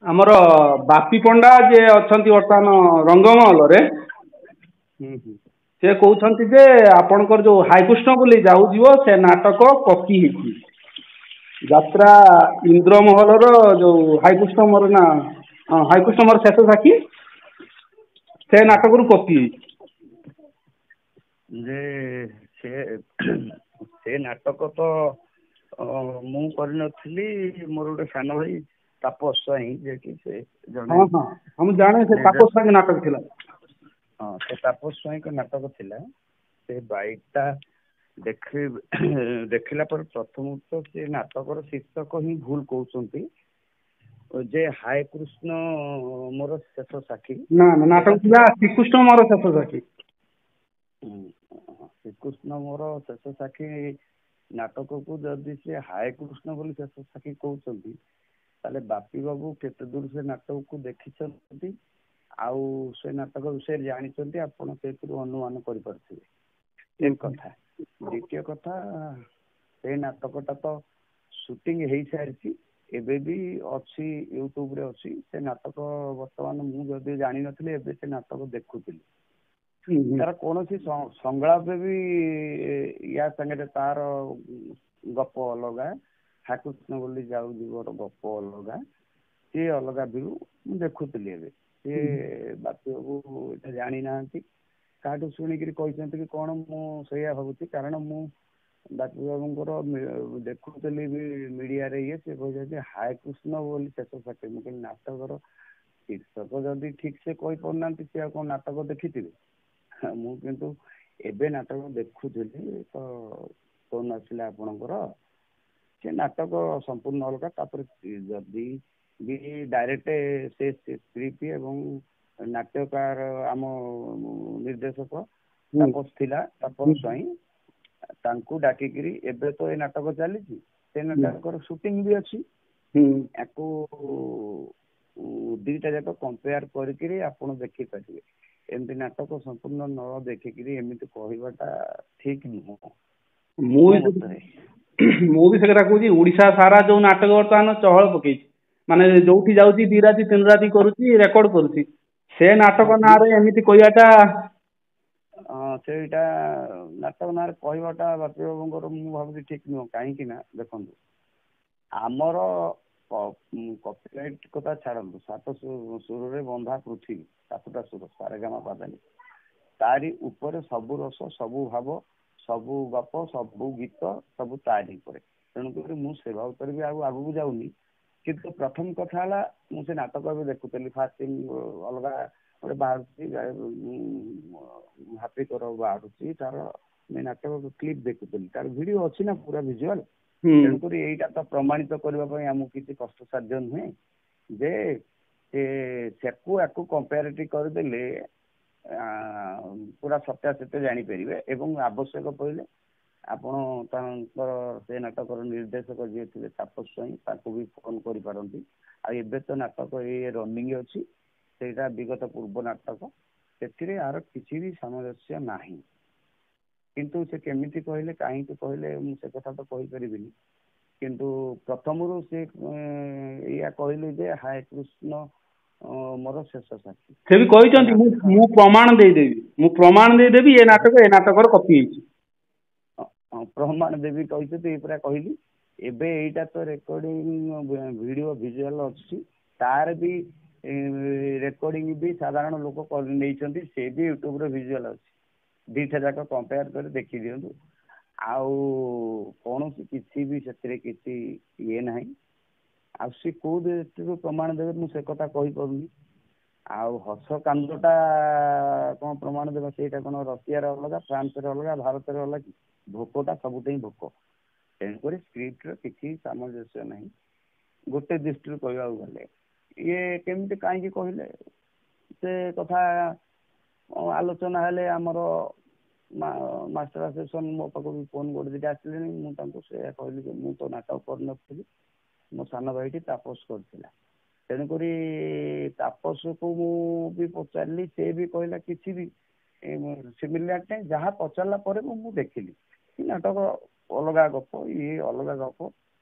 ଆମର ବାପି ପଣ୍ଡା ଯେ ଅଛନ୍ତି ବର୍ତ୍ତମାନ ରଙ୍ଗମହଲରେ ସେ କହୁଛନ୍ତି ଯେ ଆପଣଙ୍କର ଯୋଉ ହାଇକୃଷ୍ଣ ବୋଲି ଯାଉଯିବ ସେ ନାଟକ କପି ହେଇଛି। ଯାତ୍ରା ଇନ୍ଦ୍ରମହଲର ଯୋଉ ହାଇକୃଷ୍ଣ ମୋର ନା ହାଇକୃଷ୍ଣ ମୋର ଶେଷ ସାକ୍ଷୀ ସେ ନାଟକରୁ କପି ହେଇଛି। ଯେ ସେ ନାଟକ ତ ମୁଁ କରିନଥିଲି, ମୋର ଗୋଟେ ସାନ ଭାଇ ତାପସ ସ୍ୱାଇଁ ଯିଏକି ସେ ଜଣେ ହଁ ହଁ ମୁଁ ଜାଣେ ସେ ତାପସ ସ୍ୱାଇଁ ନାଟକ ଥିଲା। ହଁ ସେ ତାପସ ସ୍ୱାଇଁଙ୍କ ନାଟକ ଥିଲା। ସେ ବାଇକଟା ଦେଖିଲା ପରେ ପ୍ରଥମତଃ ସେ ନାଟକର ଶୀର୍ଷକ ହିଁ ଭୁଲ କହୁଛନ୍ତି ଯେ ହାୟ କୃଷ୍ଣ ମୋର ଶେଷ ସାକ୍ଷୀ। ନା ନାଟକ ଥିଲା ଶ୍ରୀକୃଷ୍ଣ ମୋର ଶେଷ ସାକ୍ଷୀ। ଶ୍ରୀକୃଷ୍ଣ ମୋର ଶେଷ ସାକ୍ଷୀ ନାଟକକୁ ଯଦି ସେ ହାୟ କୃଷ୍ଣ ବୋଲି ଶେଷ ସାକ୍ଷୀ କହୁଛନ୍ତି, ତାହେଲେ ବାପି ବାବୁ କେତେ ଦୂର ସେ ନାଟକକୁ ଦେଖିଛନ୍ତି ଆଉ ସେ ନାଟକ ବିଷୟରେ ଜାଣିଛନ୍ତି ଆପଣ ସେଇଥିରୁ ଅନୁମାନ କରିପାରୁଥିବେ। ଏକ କଥା। ଦ୍ୱିତୀୟ କଥା, ସେ ନାଟକଟା ତ ସୁଟିଂ ହେଇସାରିଛି, ଏବେ ବି ଅଛି, ୟୁଟ୍ୟୁବରେ ଅଛି। ସେ ନାଟକ ବର୍ତ୍ତମାନ ମୁଁ ଯଦି ଜାଣିନଥିଲି ଏବେ ସେ ନାଟକ ଦେଖୁଥିଲି। ତାର କୌଣସି ସଂଳାପ ବି ୟା ସାଙ୍ଗରେ ତାର ଗପ ଅଲଗା, ହାକୃଷ୍ଣ ବୋଲି ଯାଉଯିବର ଗପ ଅଲଗା, ସିଏ ଅଲଗା ବି ମୁଁ ଦେଖୁଥିଲି। ଏବେ ସିଏ ବାପି ବାବୁ ଏଇଟା ଜାଣିନାହାନ୍ତି, କାହାଠୁ ଶୁଣିକିରି କହିଛନ୍ତି କି କଣ ମୁଁ ସେଇଆ ଭାବୁଛି। କାରଣ ମୁଁ ବାପି ବାବୁଙ୍କର ଦେଖୁଥିଲି ବି ମିଡିଆରେ ସେ କହିଛନ୍ତି ହାୟକୃଷ୍ଣ ବୋଲି ଶେଷ ସାକ୍ଷୀ। ମୁଁ କହିଲି ନାଟକର ଶୀର୍ଷକ ଯଦି ଠିକ ସେ କହିପାରୁନାହାନ୍ତି ସେ ଆଉ କଣ ନାଟକ ଦେଖିଥିବେ। ମୁଁ କିନ୍ତୁ ଏବେ ନାଟକ ଦେଖୁଥିଲି ତ ଫୋନ ଆସିଲା ଆପଣଙ୍କର। ସେ ନାଟକ ସମ୍ପୂର୍ଣ୍ଣ ଅଲଗା। ତାପରେ ଯଦି ବି ଡାଇରେକ୍ଟ ସେ ସ୍କ୍ରିପ୍ଟ ଏବଂ ନାଟ୍ୟକାର ଆମ ନିର୍ଦ୍ଦେଶକ ତାପସ ଥିଲା, ତାପସ ସ୍ୱାଇଁ, ତାଙ୍କୁ ଡାକିକିରି ଏବେ ତ ଏ ନାଟକ ଚାଲିଛି, ସେ ନାଟକର ସୁଟିଂ ବି ଅଛି। ୟାକୁ ଦିଟା ଯାକ କମ୍ପେୟାର କରିକିରି ଆପଣ ଦେଖିପାରିବେ। ଏମିତି ନାଟକ ସମ୍ପୂର୍ଣ୍ଣ ନ ଦେଖିକିରି ଏମିତି କହିବାଟା ଠିକ ନୁହଁ। ମୁଁ ବି ସେ କଥା କହୁଛି। ଓଡିଶା ସାରା ଯୋଉ ନାଟକ ବର୍ତ୍ତମାନ ଚହଳ ପକେଇଛି, ମାନେ ଯୋଉଠି ଯାଉଛି 2 ରାତି 3 ରାତି କରୁଛି, ରେକର୍ଡ କରୁଛି। ସେ ନାଟକ ନାଁରେ ଏମିତି କହିବାଟା ସେଇଟା ନାଟକ ନାଁରେ କହିବାଟା ବାପି ବାବୁଙ୍କର ମୁଁ ଭାବୁଛି ଠିକ ନୁହଁ। କାହିଁକି ନା ଦେଖନ୍ତୁ, ଆମର କପିରାଇଟ କଥା ଛାଡନ୍ତୁ, 7 ସୁରରେ ବନ୍ଧା ପୃଥିବୀ, 7ଟା ସୁର ସାରେଗାମା ପାଧାନି, ତାରି ଉପରେ ସବୁ ରସ, ସବୁ ଭାବ, ସବୁ ଗପ, ସବୁ ଗୀତ, ସବୁ ତାରି ଉପରେ। ତେଣୁକରି ମୁଁ ସେ ବାବଦରେ ବି ଆଉ ଆଗକୁ ଯାଉନି। କିନ୍ତୁ ପ୍ରଥମ କଥା ହେଲା, ମୁଁ ସେ ନାଟକ ଏବେ ଦେଖୁଥିଲି। ଫାଷ୍ଟ ଅଲଗା ଗୋଟେ ବାହାରୁଛି, ହାପିକର ବାହାରୁଛି, ତାର ନାଟକ କ୍ଲିପ ଦେଖୁଥିଲି, ତାର ଭିଡିଓ ଅଛି ନା ପୁରା ଭିଜୁଆଲ। ତେଣୁକରି ଏଇଟା ତ ପ୍ରମାଣିତ କରିବା ପାଇଁ ଆମକୁ କିଛି କଷ୍ଟସାଧ୍ୟ ନୁହେଁ ଯେ ସେକୁ ଆକୁ କମ୍ପାରିଟିଭ କରିଦେଲେ ପୁରା ସତ୍ୟାସତ୍ୟ ଜାଣିପାରିବେ। ଏବଂ ଆବଶ୍ୟକ ପଡ଼ିଲେ ଆପଣ ତାଙ୍କର ସେ ନାଟକର ନିର୍ଦ୍ଦେଶକ ଯିଏ ଥିଲେ ତାପସ ସ୍ୱାଇଁ, ତାଙ୍କୁ ବି ଫୋନ କରିପାରନ୍ତି। ଆଉ ଏବେ ତ ନାଟକ ରନିଂ ଅଛି, ସେଇଟା ବିଗତ ପୂର୍ବ ନାଟକ, ସେଥିରେ ଆର କିଛି ବି ସାମଞ୍ଜସ୍ୟ ନାହିଁ। କିନ୍ତୁ ସେ କେମିତି କହିଲେ, କାହିଁକି କହିଲେ, ମୁଁ ସେ କଥା ତ କହିପାରିବିନି। କିନ୍ତୁ ପ୍ରଥମରୁ ସେ ଏଇଆ କହିଲେ ଯେ ହାୟ କୃଷ୍ଣ ମୋର ଶେଷ ସାକ୍ଷୀ। ସେ ବି କହିଛନ୍ତି ମୁଁ ପ୍ରମାଣ ଦେଇଦେବି, ମୁଁ ପ୍ରମାଣ ଦେଇଦେବି ଏ ନାଟକର କପି ହେଇଛି। ପ୍ରମାଣ ଦେବି କହିଛନ୍ତି, ଏଇ ପୁରା କହିଲି। ଏବେ ଏଇଟା ତ ରେକର୍ଡିଂ ଭିଡିଓ ଭିଜୁଆଲ ଅଛି, ତାର ବି ରେକର୍ଡିଂ ବି ସାଧାରଣ ଲୋକ ନେଇଛନ୍ତି, ସେ ବି ୟୁଟ୍ୟୁବରେ ଭିଜୁଆଲ ଅଛି। ଦିଟା ଯାକ କମ୍ପେୟାର କରି ଦେଖି ଦିଅନ୍ତୁ। ଆଉ କୌଣସି କିଛି ବି ସେଥିରେ କିଛି ଇଏ ନାହିଁ। ଆଉ ସେ କୋଉ ଦୃଷ୍ଟିରୁ ପ୍ରମାଣ ଦେବେ ମୁଁ ସେ କଥା କହିପାରୁନି। ଆଉ ହସ କାନ୍ଦଟା କଣ ପ୍ରମାଣ ଦେବା, ସେଇଟା କଣ ରଷିଆରେ ଅଲଗା, ଫ୍ରାନ୍ସରେ ଅଲଗା, ଭାରତରେ ଅଲଗା। ଭୋକଟା ସବୁଠି ଭୋକ। ତେଣୁକରି ସ୍କ୍ରିପ୍ଟର କିଛି ସାମଞ୍ଜସ୍ୟ ନାହିଁ। ଗୋଟେ ଦୃଷ୍ଟିରୁ କହିବାକୁ ଗଲେ ଇଏ କେମିତି କାହିଁକି କହିଲେ ସେ କଥା ଆଲୋଚନା ହେଲେ ଆମର ମାଷ୍ଟର ଆସୋସିଏସନ ମୋ ପାଖକୁ ଫୋନ କରି ଦିଟା ଆସିଲେଣି। ମୁଁ ତାଙ୍କୁ ସେଇଆ କହିଲି ଯେ ମୁଁ ତ ନାଟକ କରିନଥିଲି, ମୋ ସାନ ଭାଇଟି ତାପସ କରିଥିଲା। ତେଣୁକରି ତାପସକୁ ମୁଁ ବି ପଚାରିଲି, ସେ ବି କହିଲା କିଛି ବି ସିମିଲାର ନାହିଁ। ଯାହା ପଚାରିଲା ପରେ ମୁଁ ଦେଖିଲି ନାଟକ ଅଲଗା ଗପ, ଇଏ ଅଲଗା ଗପ,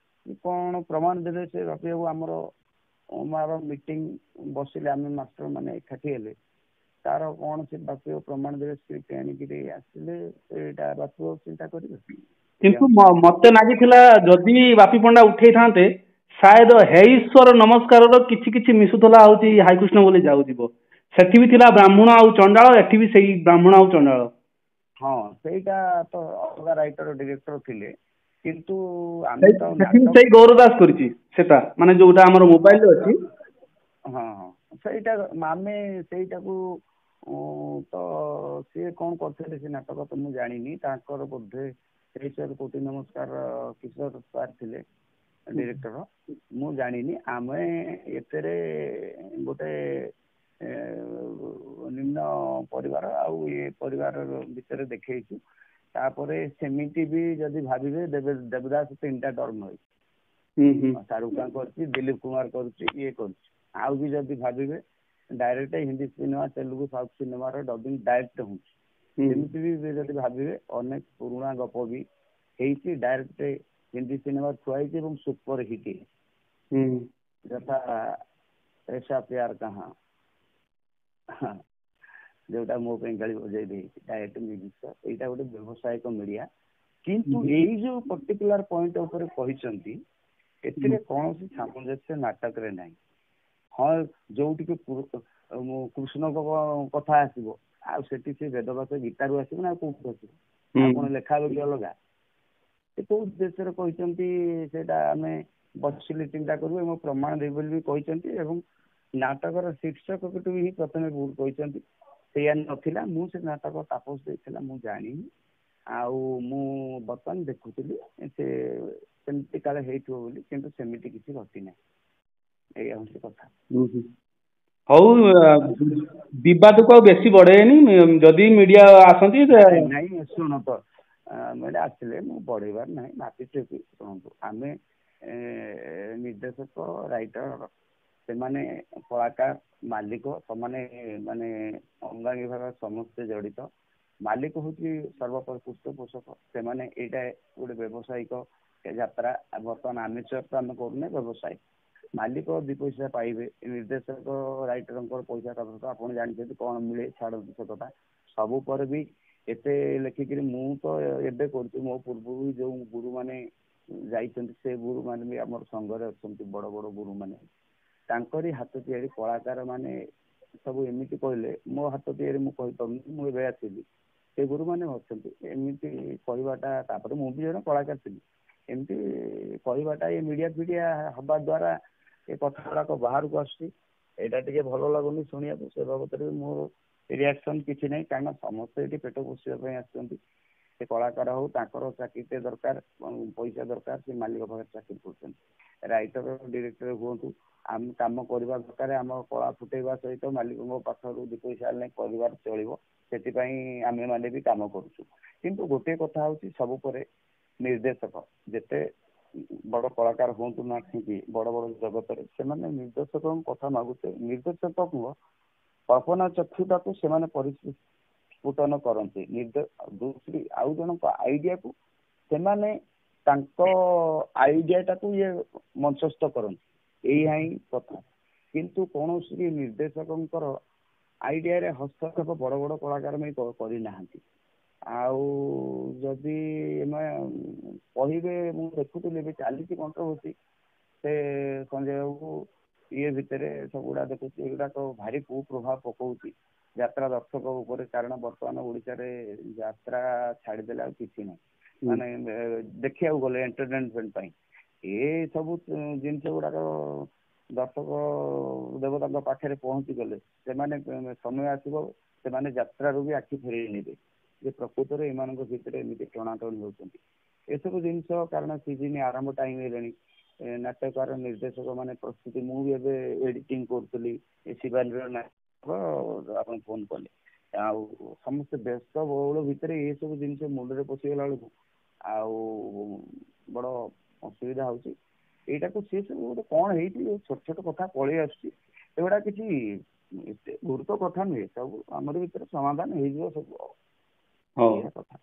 କଣ ପ୍ରମାଣ ଦେଲେ ସେ ବାପି ବାବୁ ଆମର ମାର ମିଟିଂ ବସିଲେ ଆମେ ମାଷ୍ଟର ମାନେ ଏକାଠି ହେଲେ ତାର କଣ ସେ ବାପିବ ପ୍ରମାଣ ଦେବେ ସ୍କ୍ରିପ୍ଟ ଆଣିକିରି ଆସିଲେ ଏଇଟା ବାପିବ ଚିନ୍ତା କରିବେ। କିନ୍ତୁ ମତେ ଲାଗିଥିଲା ଯଦି ବାପି ପଣ୍ଡା ଉଠେଇଥାନ୍ତେ ସାୟଦ ହେ ଈଶ୍ୱର ନମସ୍କାରର କିଛି କିଛି ମିଶୁଥିଲା ହଉଛି ହାଇକୃଷ୍ଣ ବୋଲି ଯାଉଯିବ। ସେଠି ବି ଥିଲା ବ୍ରାହ୍ମଣ ଆଉ ଚଣ୍ଡାଳ, ଏଠି ବି ସେଇ ବ୍ରାହ୍ମଣ ଆଉ ଚଣ୍ଡାଳ। ହଁ ସେଇଟା ତ ଅଲଗା ରାଇଟର ଡିରେକ୍ଟର ଥିଲେ, କିନ୍ତୁ ଆମେ ତ ସେଠି ବି ନାଟକ ସେଇ ଗୌର ଦାସ କରିଛି ସେଟା, ମାନେ ଯୋଉଟା ଆମର ମୋବାଇଲରେ ଅଛି। ହଁ ହଁ ସେଇଟା ଆମେ ସେଇଟାକୁ ତ ସିଏ କଣ କରିଥିଲେ ସେ ନାଟକ ତ ମୁଁ ଜାଣିନି, ତାଙ୍କର ବୋଧେ ଈଶ୍ୱର କୋଟି ନମସ୍କାର କିଶୋର ସାର୍ ଥିଲେ ଡିରେକ୍ଟର, ମୁଁ ଜାଣିନି। ଆମେ ଏଥିରେ ଗୋଟେ ନିମ୍ନ ପରିବାର ଆଉ ଏ ପରିବାର ଭିତରେ ଦେଖେଇଛୁ। ତାପରେ ସେମିତି ବି ଯଦି ଭାବିବେ ଦେବଦାସ 3ଟା ଟର୍ମ ହେଇଛି, ଶାହରୁଖ ଖାନ କରୁଛି, ଦିଲ୍ଲୀପ କୁମାର କରୁଛି, ଇଏ କରୁଛି। ଆଉ ବି ଯଦି ଭାବିବେ direct Hindi cinema, Telugu, south ସିନେମାର ଡବିଂ ଡାଇରେକ୍ଟ ହଉଛି। ସେମିତି ବି ଯଦି ଭାବିବେ ଅନେକ ପୁରୁଣା ଗପ ବି ହେଇଛି, ଡାଇରେକ୍ଟ ହିନ୍ଦୀ ସିନେମା ଥୁଆ ହେଇଛି ଏବଂ ସୁପର ହିଟ୍ ହେଇଛି। ଯଥା ऐसा प्यार कहाँ, ଯୋଉଟା ମୋ ପାଇଁ ଗାଳି ବଜାଇ ଦେଇଛି ଡାଇରେକ୍ଟ ମ୍ୟୁଜିକ। ଏଇଟା ଗୋଟେ ବ୍ୟବସାୟିକ ମିଡିଆ, କିନ୍ତୁ ଏଇ ଯୋଉ ପର୍ଟିକୁଲାର ପଏଣ୍ଟ ଉପରେ କହିଛନ୍ତି ଏଥିରେ କୌଣସି ସାମଞ୍ଜସ୍ୟ ନାଟକରେ ନାହିଁ। ହଁ ଯୋଉଠିକି କୃଷ୍ଣଙ୍କ କଥା ଆସିବ ଆଉ ସେଠି ସେ ବେଦବାସ ଗୀତାରୁ ଆସିବ ନା କୋଉଠୁ ଆସିବ, ଆଉ କଣ ଲେଖା ଲେଖି ଅଲଗା। ସେ କୋଉ ଦେଶରେ କହିଛନ୍ତି ସେଇଟା ଆମେ ବସିଲେ ଚିନ୍ତା କରିବୁ ଏବଂ ପ୍ରମାଣ ଦେବୁ ବୋଲି ବି କହିଛନ୍ତି। ଏବଂ ନାଟକର ଶୀର୍ଷକଠୁ ହିଁ ପ୍ରଥମେ ଭୁଲ କହିଛନ୍ତି, ସେଇଆ ନଥିଲା। ମୁଁ ସେ ନାଟକ ତାପସ ଦେଇଥିଲା ମୁଁ ଜାଣିନି, ଆଉ ମୁଁ ବର୍ତ୍ତମାନ ଦେଖୁଥିଲି ସେ ସେମିତି କାଳେ ହେଇଥିବ ବୋଲି, କିନ୍ତୁ ସେମିତି କିଛି ଘଟିନାହିଁ। ଏଇଆ ହଉଛି କଥା। ହଉ ବିବାଦକୁ ଆଉ ବେଶୀ ବଢେଇନି, ଯଦି ମିଡିଆ ଆସନ୍ତି ନାଇଁ ଶୁଣ ତ ମିଡିଆ ଆସିଲେ ମୁଁ ବଢେଇବାର ନାହିଁ, ଭାବିଛୁ କି ଶୁଣନ୍ତୁ ଆମେ ନିର୍ଦ୍ଦେଶକ, ରାଇଟର, ସେମାନେ କଳାକାର, ମାଲିକ, ସେମାନେ ମାନେ ଅଙ୍ଗାଙ୍ଗୀ ଭାବେ ସମସ୍ତେ ଜଡିତ। ମାଲିକ ହଉଛି ସର୍ବୋପରି ପୃଷ୍ଠପୋଷକ, ସେମାନେ ଏଇଟା ଗୋଟେ ବ୍ୟବସାୟିକ ଯାତ୍ରା। ବର୍ତ୍ତମାନ ଆମେଚର ତ ଆମେ କରୁନେ, ବ୍ୟବସାୟ। ମାଲିକ 2 ପଇସା ପାଇବେ, ନିର୍ଦ୍ଦେଶକ ରାଇଟରଙ୍କର ପଇସା ତ ଆପଣ ଜାଣିଛନ୍ତି କଣ ମିଳେ, ଛାଡନ୍ତୁ ସେ କଥା। ସବୁ ପରେ ବି ଏତେ ଲେଖିକିରି ମୁଁ ତ ଏବେ କରୁଛି, ମୋ ପୂର୍ବରୁ ଯୋଉ ଗୁରୁ ମାନେ ଯାଇଛନ୍ତି ସେ ଗୁରୁ ମାନେ ବି ଆମର ସଂଘରେ ଅଛନ୍ତି, ବଡ ବଡ ଗୁରୁ ମାନେ, ତାଙ୍କରି ହାତ ତିଆରି କଳାକାର ମାନେ ସବୁ ଏମିତି କହିଲେ, ମୋ ହାତ ତିଆରି ମୁଁ କହିପାରୁନି, ମୁଁ ଏବେ ଆସିଲି, ସେ ଗୁରୁ ମାନେ ଅଛନ୍ତି। ଏମିତି କହିବାଟା, ତାପରେ ମୁଁ ବି ଜଣେ କଳାକାର ଥିଲି, ଏମିତି କହିବାଟା ଏ ମିଡିଆ ଫିଡିଆ ହବା ଦ୍ଵାରା ଏ କଥା ଗୁଡାକ ବାହାରକୁ ଆସୁଛି। ଏଇଟା ଟିକେ ଭଲ ଲାଗୁନି ଶୁଣିବାକୁ। ସେ ବାବଦରେ ମୋର ରିଆକ୍ସନ କିଛି ନାହିଁ, କାରଣ ସମସ୍ତେ ଏଠି ପେଟ ପୋଷିବା ପାଇଁ ଆସିଛନ୍ତି। ସେ କଳାକାର ହଉ, ତାଙ୍କର ଚାକିରିଟେ ଦରକାର, ପଇସା ଦରକାର, ସେ ମାଲିକ ପାଖରେ ଚାକିରି କରୁଛନ୍ତି। ରାଇଟର ଡିରେକ୍ଟର ହୁଅନ୍ତୁ, ଆମେ କାମ କରିବା ଦରକାର, ଆମ କଳା ଫୁଟେଇବା ସହିତ ମାଲିକଙ୍କ ପାଖରୁ 2 ପଇସା ହେଲେ ପରିବାର ଚଳିବ, ସେଥିପାଇଁ ଆମେ ମାନେ ବି କାମ କରୁଛୁ। କିନ୍ତୁ ଗୋଟିଏ କଥା ହଉଛି, ସବୁ ପରେ ନିର୍ଦ୍ଦେଶକ ଯେତେ ବଡ କଳାକାର ହୁଅନ୍ତୁ ନା କାହିଁକି, ବଡ ବଡ ଜଗତରେ ସେମାନେ ନିର୍ଦ୍ଦେଶକଙ୍କ କଥା ମାଗୁଥିବେ। ନିର୍ଦ୍ଦେଶକଙ୍କ କଳ୍ପନା ଚକ୍ଷୁଟାକୁ ସେମାନେ ପରିସ୍ଫୁଟନ କରନ୍ତି, ଆଉ ଜଣଙ୍କ ଆଇଡିଆକୁ ସେମାନେ ତାଙ୍କ ଆଇଡିଆଟାକୁ ଇଏ ମଞ୍ଚସ୍ଥ କରନ୍ତି, ଏଇଆ ହିଁ କଥା। କିନ୍ତୁ କୌଣସି ନିର୍ଦ୍ଦେଶକଙ୍କର ଆଇଡିଆରେ ହସ୍ତକ୍ଷେପ ବଡ ବଡ କଳାକାର ମାନେ କରିନାହାନ୍ତି। ଆଉ ଯଦି କହିବେ, ମୁଁ ଦେଖୁଥିଲି ଏବେ ଚାଲିଛି କଣ୍ଟ୍ରୋଭର୍ସି, ସେ ସଞ୍ଜୟ ବାବୁ ଇଏ ଭିତରେ ସବୁଗୁଡା ଦେଖୁଛି, ଏଗୁଡାକ ଭାରି କୁପ୍ରଭାବ ପକଉଛି ଯାତ୍ରା ଦର୍ଶକ ଉପରେ। କାରଣ ବର୍ତ୍ତମାନ ଓଡିଶାରେ ଯାତ୍ରା ଛାଡିଦେଲେ ଆଉ କିଛି ନାହିଁ, ମାନେ ଦେଖିବାକୁ ଗଲେ ଏଣ୍ଟରଟେନମେଣ୍ଟ ପାଇଁ ଏ ସବୁ ଜିନିଷ ଗୁଡାକ ଦର୍ଶକ ଦେବତାଙ୍କ ପାଖରେ ପହଞ୍ଚି ଗଲେ ସେମାନେ ସମୟ ଆସିବ, ସେମାନେ ଯାତ୍ରାରୁ ବି ଆଖି ଫେରେଇ ନେବେ ଯେ ପ୍ରକୃତରେ ଏମାନଙ୍କ ଭିତରେ ଏମିତି ଟଣାଟଣି ହଉଛନ୍ତି। ଏସବୁ ଜିନିଷ କାରଣ ସିଜିନ ଆରମ୍ଭ ଟାଇମ ହେଲେଣି, ନାଟ୍ୟକାର ନିର୍ଦ୍ଦେଶକ ମାନେ ପ୍ରସ୍ତୁତି, ମୁଁ ବି ଏବେ ଏଡିଟିଂ କରୁଥିଲି ଶିବାନୀର ନାଟକ, ଆପଣ ଫୋନ କଲେ, ଆଉ ସମସ୍ତେ ବ୍ୟସ୍ତ ବହୁଳ ଭିତରେ ଏ ସବୁ ଜିନିଷ ମୁଣ୍ଡରେ ପଶିଗଲା ବେଳକୁ ଆଉ ବଡ ଅସୁବିଧା ହଉଛି। ଏଇଟାକୁ ସେ ସବୁ ଗୋଟେ କଣ ହେଇଛି, ଛୋଟ ଛୋଟ କଥା ପଳେଇ ଆସୁଛି, ଏଗୁଡା କିଛି ଏତେ ଗୁରୁତ୍ୱ କଥା ନୁହେଁ, ସବୁ ଆମର ଭିତରେ ସମାଧାନ ହେଇଯିବ ସବୁ। ହଉ। କଥା